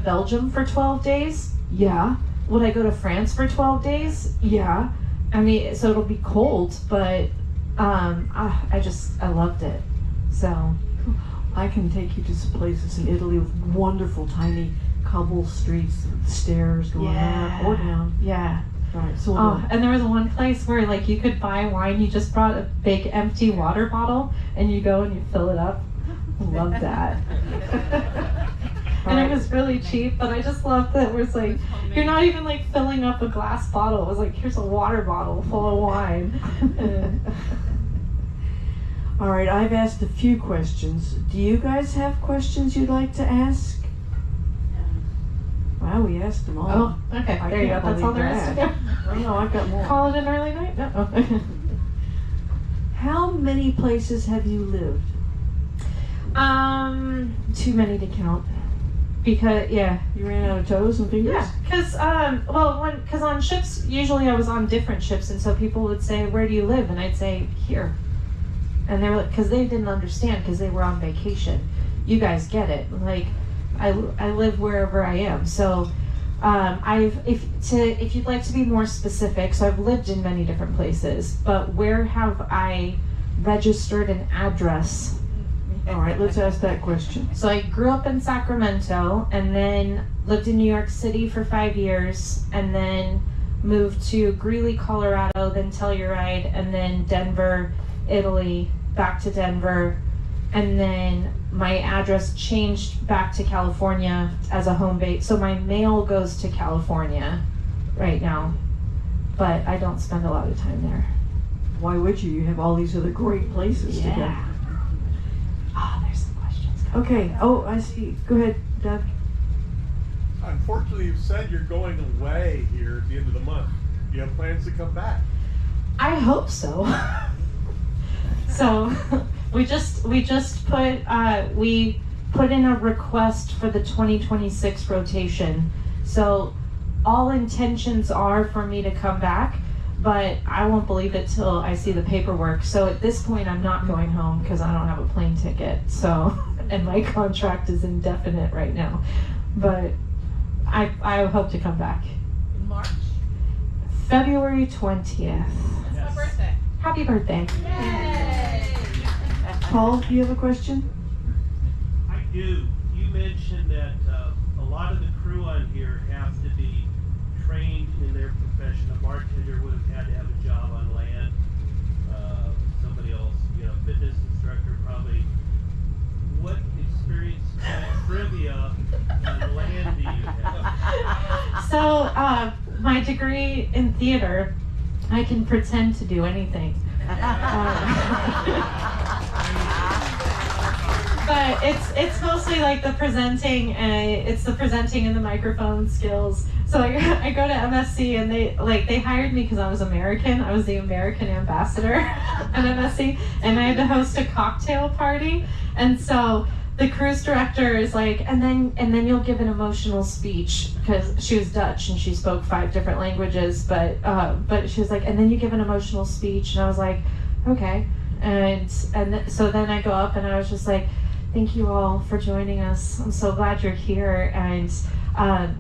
Belgium for 12 days? Yeah. Would I go to France for 12 days? Yeah. I mean, so it'll be cold, but I loved it. So I can take you to some places in Italy with wonderful tiny cobble streets, with stairs going up or down. yeah. All right, so Oh, and there was one place where like you could buy wine. You just brought a big empty water bottle, and you go and you fill it up. Love that. And it was really cheap, but I just loved that it was like, you're not even like filling up a glass bottle. It was like, here's a water bottle full of wine. all right, I've asked a few questions. Do you guys have questions you'd like to ask? Wow, we asked them all. Oh, okay. I There you go. can't That's all there is to believe do. Oh, no, I've got more. Call it an early night? No. Oh. How many places have you lived? Too many to count. Because, yeah. You ran out of toes and fingers? Yeah, because on ships, usually I was on different ships, and so people would say, "Where do you live?" And I'd say, "Here." And they were like, because they didn't understand, because they were on vacation. You guys get it. Like, I live wherever I am. So, if you'd like to be more specific, so I've lived in many different places, but where have I registered an address? All right, let's ask that question. So I grew up in Sacramento, and then lived in New York City for 5 years, and then moved to Greeley, Colorado, then Telluride, and then Denver, Italy, back to Denver, and then my address changed back to California as a home base. So my mail goes to California right now, but I don't spend a lot of time there. Why would you? You have all these other great places to go. Oh, there's some questions. Okay. Oh, I see. Go ahead, Doug. Unfortunately, you've said you're going away here at the end of the month. Do you have plans to come back? I hope so. So we just put in a request for the 2026 rotation. So all intentions are for me to come back, but I won't believe it till I see the paperwork. So at this point, I'm not going home because I don't have a plane ticket. So, and my contract is indefinite right now. But I hope to come back. In March? February 20th. It's my birthday. Happy birthday. Yay! Paul, do you have a question? I do. You mentioned that a lot of the crew on here have to be trained in their profession. A bartender would have had to have a job on land. Somebody else, fitness instructor probably. What experience in trivia on land do you have? So, my degree in theater, I can pretend to do anything. But it's mostly like the presenting, and it's the presenting and the microphone skills. So I go to MSC, and they hired me because I was American. I was the American ambassador at MSC, and I had to host a cocktail party. And so the cruise director is like, and then you'll give an emotional speech, because she was Dutch and she spoke 5 different languages. But she was like, and then you give an emotional speech, and I was like, okay. So then I go up, and I was just like, thank you all for joining us. I'm so glad you're here. And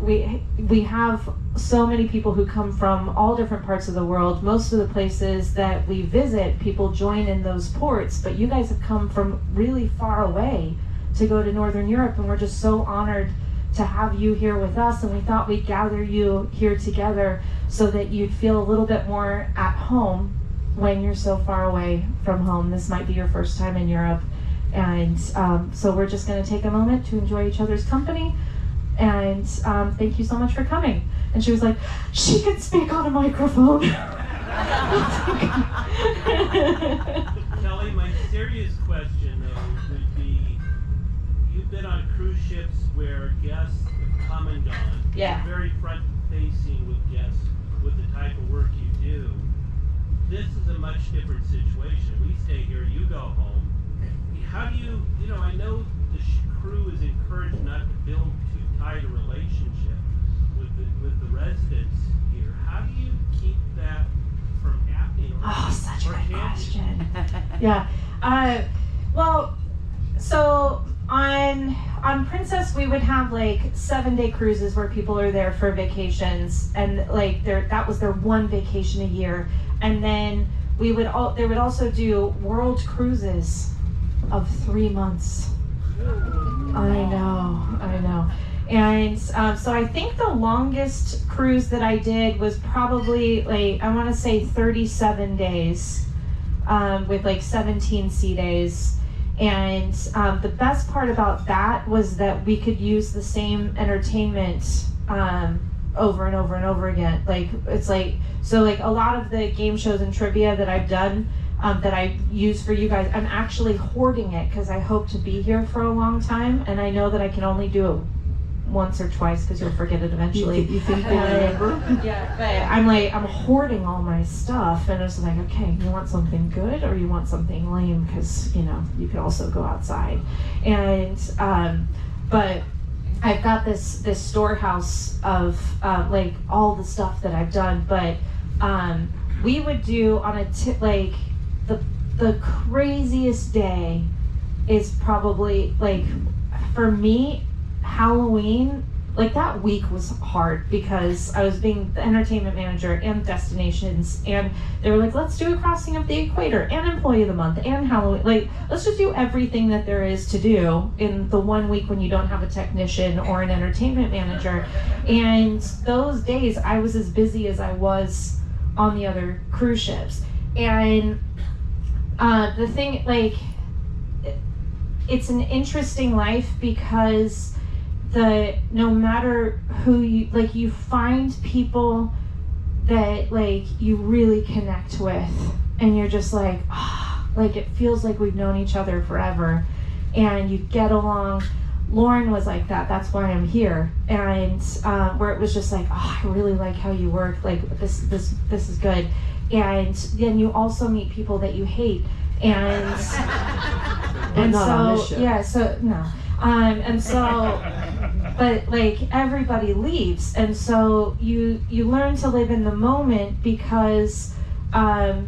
we have so many people who come from all different parts of the world. Most of the places that we visit, people join in those ports, but you guys have come from really far away to go to Northern Europe, and we're just so honored to have you here with us. And we thought we'd gather you here together so that you'd feel a little bit more at home when you're so far away from home. This might be your first time in Europe. And so we're just going to take a moment to enjoy each other's company. And thank you so much for coming. And she was like, she can speak on a microphone. Kelly, my serious question, though, would be, you've been on cruise ships where guests have come and gone. Yeah. You're very front-facing with guests with the type of work you do. This is a much different situation. We stay here, you go home. How do you, I know the crew is encouraged not to build too tight a relationship with the residents here. How do you keep that from happening? Oh, such a good question. Yeah. Well, so on Princess, we would have like 7-day cruises where people are there for vacations, and like that was their one vacation a year. And then they would also do world cruises of 3 months. I know. And so I think the longest cruise that I did was probably like, I want to say 37 days, with like 17 sea days. And the best part about that was that we could use the same entertainment over and over and over again. Like, it's like, so like a lot of the game shows and trivia that I've done, that I use for you guys, I'm actually hoarding it because I hope to be here for a long time, and I know that I can only do it once or twice because you'll forget it eventually. You think they remember? Yeah, but I'm hoarding all my stuff, and it's like, okay, you want something good or you want something lame, because you could also go outside. And but I've got this storehouse of like all the stuff that I've done. But we would do on like the craziest day is probably, like, for me, Halloween. Like, that week was hard because I was being the entertainment manager and destinations, and they were like, let's do a crossing of the equator and employee of the month and Halloween. Like, let's just do everything that there is to do in the 1 week when you don't have a technician or an entertainment manager. And those days I was as busy as I was on the other cruise ships. And the thing, like, it's an interesting life because no matter who you find people that like you really connect with, and you're just like, like it feels like we've known each other forever, and you get along. Lauren was like that. That's why I'm here. And where it was just like, I really like how you work. Like this is good. And then you also meet people that you hate. and But not on this show. yeah, so no, and so, but like everybody leaves, and so you learn to live in the moment because, I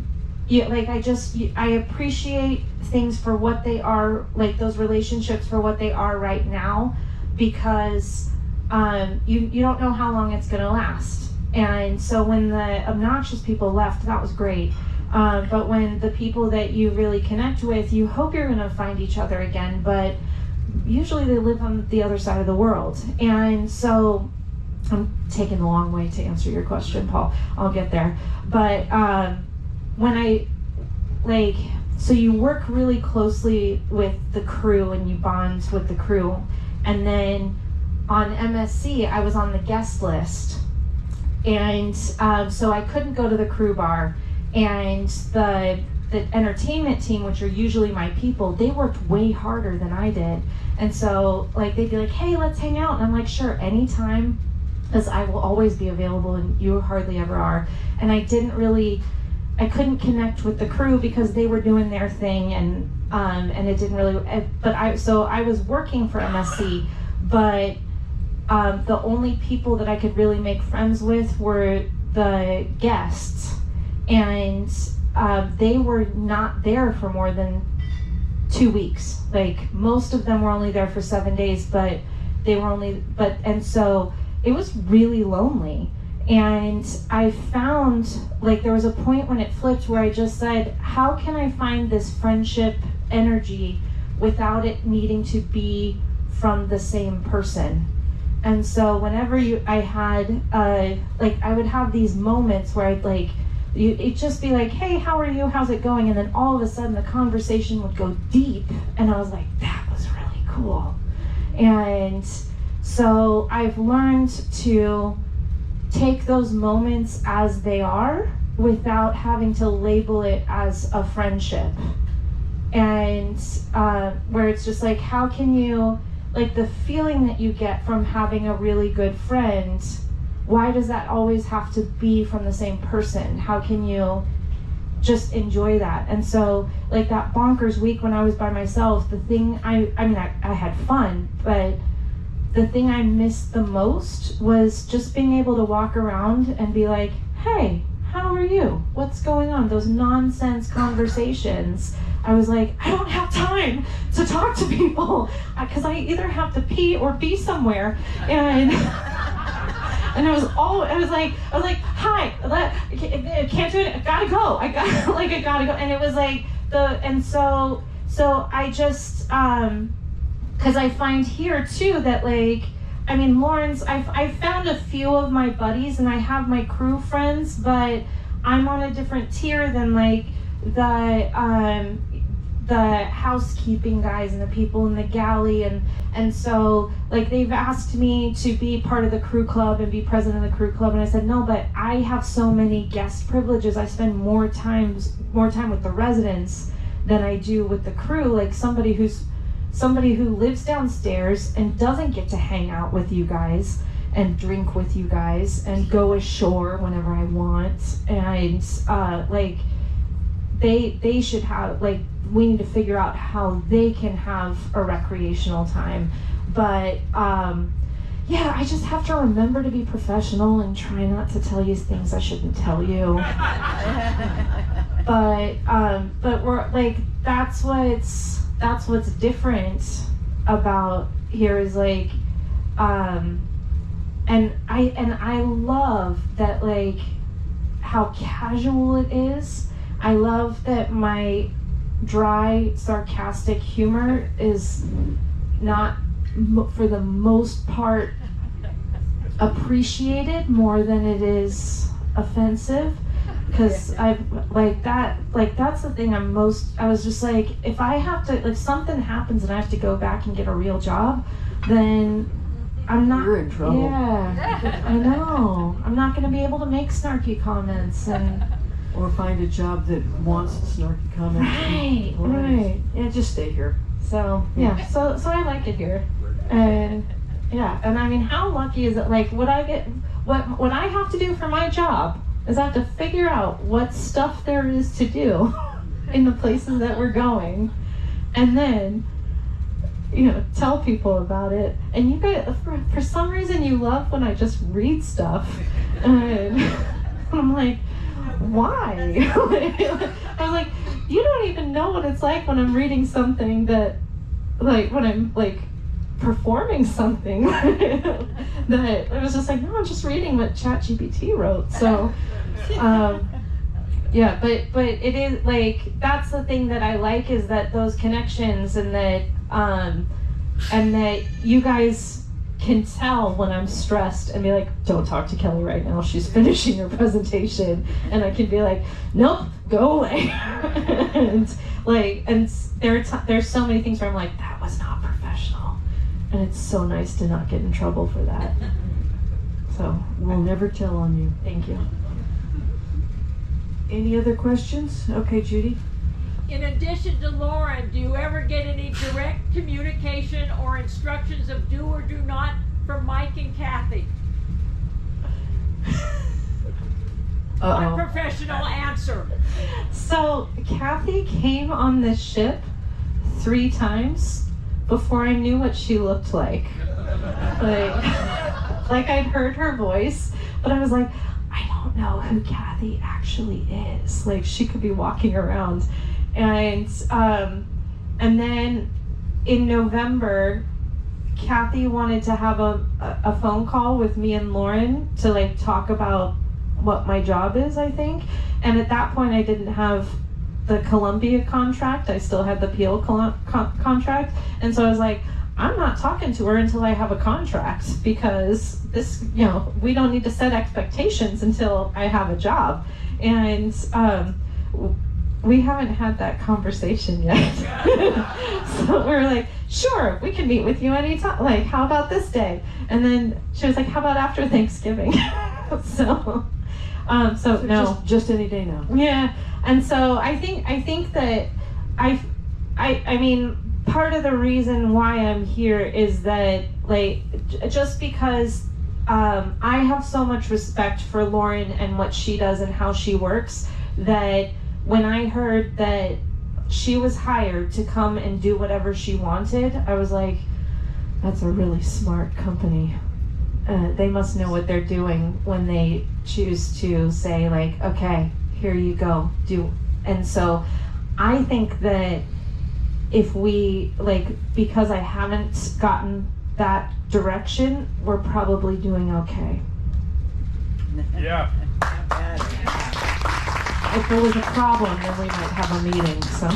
appreciate things for what they are, like those relationships for what they are right now, because you don't know how long it's gonna last. And so when the obnoxious people left, that was great. But when the people that you really connect with, you hope you're gonna find each other again, but usually they live on the other side of the world. And so I'm taking the long way to answer your question, Paul. I'll get there. But so you work really closely with the crew and you bond with the crew. And then on MSC, I was on the guest list. And so I couldn't go to the crew bar. And the entertainment team, which are usually my people, they worked way harder than I did. And so like they'd be like, hey, let's hang out. And I'm like, sure, anytime, because I will always be available and you hardly ever are. And I couldn't connect with the crew because they were doing their thing, and it didn't really, so I was working for MSC, but the only people that I could really make friends with were the guests. And they were not there for more than 2 weeks. Like most of them were only there for 7 days, and so it was really lonely. And I found, like, there was a point when it flipped where I just said, how can I find this friendship energy without it needing to be from the same person? And so whenever I would have these moments where I'd it'd just be like, hey, how are you? How's it going? And then all of a sudden the conversation would go deep. And I was like, that was really cool. And so I've learned to take those moments as they are without having to label it as a friendship. And where it's just like, how can you, like the feeling that you get from having a really good friend, why does that always have to be from the same person? How can you just enjoy that? And so like that bonkers week when I was by myself, the thing I had fun, but the thing I missed the most was just being able to walk around and be like, hey, how are you? What's going on? Those nonsense conversations. I was like, I don't have time to talk to people because I either have to pee or be somewhere. And I was like, hi, I can't do it. I gotta go. I gotta go. And it was like so I just, because I find here too that Lawrence, I found a few of my buddies and I have my crew friends, but I'm on a different tier than the housekeeping guys and the people in the galley, and so they've asked me to be part of the crew club and be president of the crew club, and I said no, but I have so many guest privileges. I spend more time with the residents than I do with the crew. Like somebody who lives downstairs and doesn't get to hang out with you guys and drink with you guys and go ashore whenever I want, and they should have, we need to figure out how they can have a recreational time. But I just have to remember to be professional and try not to tell you things I shouldn't tell you. But we're that's what's different about here is and I love that how casual it is. I love that my dry, sarcastic humor is not, for the most part, appreciated more than it is offensive. Because that's the thing I was just like, if I have to, if something happens and I have to go back and get a real job, then I'm not. You're in trouble. Yeah, I know. I'm not going to be able to make snarky comments or find a job that wants snarky comments. Right. Yeah, just stay here. So so I like it here, and how lucky is it? What I have to do for my job is I have to figure out what stuff there is to do in the places that we're going, and then, tell people about it. And you guys, for some reason, you love when I just read stuff, and I'm like, why? I was like, you don't even know what it's like when I'm reading something that, like, when I'm like performing something that I was just like, no, I'm just reading what ChatGPT wrote. So, yeah, but it is like, that's the thing that I like, is that those connections, and that you guys can tell when I'm stressed and be like, don't talk to Kelly right now, she's finishing her presentation, and I can be like, nope, go away. and there's so many things where I'm like, that was not professional, and it's so nice to not get in trouble for that. So We'll never tell on you. thank you. Any other questions? Okay, Judy. In addition to Lauren, do you ever get any direct communication or instructions of do or do not from Mike and Kathy? Unprofessional answer. So Kathy came on this ship 3 times before I knew what she looked like. Like I'd heard her voice, but I was like, I don't know who Kathy actually is. Like, she could be walking around. And then in November, Kathy wanted to have a phone call with me and Lauren to like talk about what my job is, I think. And at that point, I didn't have the Columbia contract. I still had the Peel contract. And so I was like, I'm not talking to her until I have a contract, because this, we don't need to set expectations until I have a job. And we haven't had that conversation yet. So we're like, sure, we can meet with you anytime. Like, how about this day? And then she was like, how about after Thanksgiving? So no, just any day now. Yeah. And so I think that I mean, part of the reason why I'm here is that, like, just because I have so much respect for Lauren and what she does and how she works, that when I heard that she was hired to come and do whatever she wanted, I was like, that's a really smart company. They must know what they're doing when they choose to say, like, okay, here you go, do. And so I think that if we, like, because I haven't gotten that direction, we're probably doing okay. Yeah. If there was a problem, then we might have a meeting, so.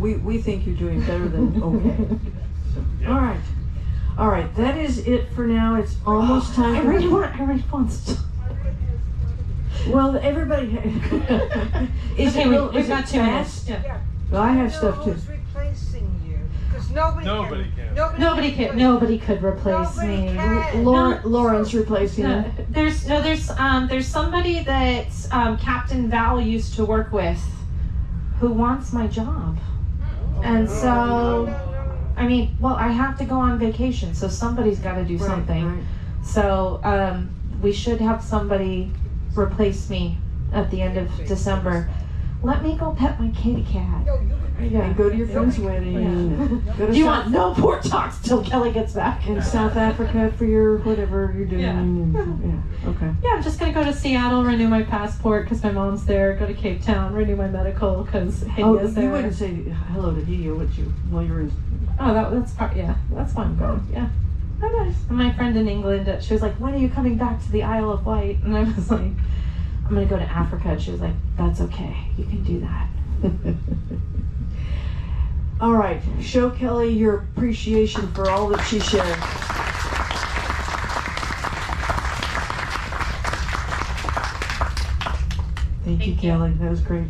We think you're doing better than okay. Yeah. All right, that is it for now. It's almost time. I really want to. Well, everybody. Is Okay, it real? we've Is got it 2 minutes. fast? Yeah. Well, I have stuff too. Who's replacing you? Because nobody can. Nobody could replace Nobody me. can. Lauren's replacing No, him. there's somebody that Captain Val used to work with who wants my job. And so, I mean, well, I have to go on vacation, so somebody's got to do something. Right. So we should have somebody replace me at the end of December. Let me go pet my kitty cat. And go to your friend's wedding. And go to You want no pork talks till Kelly gets back. in South Africa for your whatever you're doing. Yeah. Okay. Yeah, I'm just gonna go to Seattle, renew my passport because my mom's there. Go to Cape Town, renew my medical because Hedia's there. You wouldn't say hello to Hedia, would you? While you're in. Oh, that's part. Yeah, that's why I'm going. Yeah. Oh, nice. And my friend in England, she was like, "When are you coming back to the Isle of Wight?" And I was like, "I'm gonna go to Africa." And she was like, "That's okay. You can do that." All right, show Kelly your appreciation for all that she shared. Thank you, Kelly. That was great.